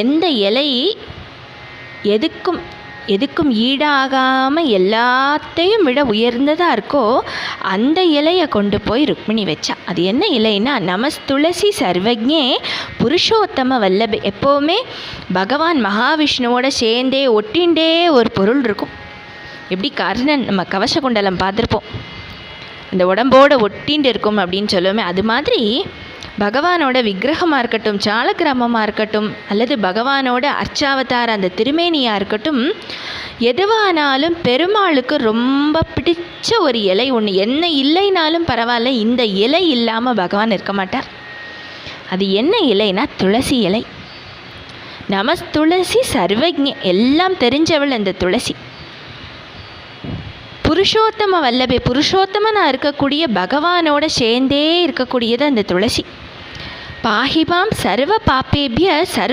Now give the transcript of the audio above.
எந்த இலை எதுக்கும் ஈடாகாமல் எல்லாத்தையும் விட உயர்ந்ததாக இருக்கோ அந்த இலையை கொண்டு போய் ருக்மிணி வச்சா. அது என்ன இலைன்னா, நமஸ்துளசி சர்வஜ்ஞே புருஷோத்தம வல்லபே. எப்போவுமே பகவான் மகாவிஷ்ணுவோட சேர்ந்தே ஒட்டின்றே ஒரு பொருள் இருக்கும். எப்படி கர்ணன் நம்ம கவச குண்டலம் பார்த்துருப்போம், இந்த உடம்போடு ஒட்டின்னு இருக்கும் அப்படின்னு சொல்லுவோமே, அது மாதிரி பகவானோட விக்கிரகமாக இருக்கட்டும், சாலக்கிராமமாக இருக்கட்டும், அல்லது பகவானோட அர்ச்சாவதார அந்த திருமேனியாக இருக்கட்டும், எதுவானாலும் பெருமாளுக்கு ரொம்ப பிடிச்ச ஒரு இலை ஒன்று. என்ன இல்லைனாலும் பரவாயில்ல, இந்த இலை இல்லாமல் பகவான் இருக்க மாட்டார். அது என்ன இலைனா துளசி இலை. நமஸ்துளசி சர்வஜ்ஞ, எல்லாம் தெரிஞ்சவள் அந்த துளசி. புருஷோத்தம வல்லபே, புருஷோத்தமனாக இருக்கக்கூடிய பகவானோட சேர்ந்தே இருக்கக்கூடியது அந்த துளசி. பாஹிமாம் சர்வ பாப்பேபிய சர்வ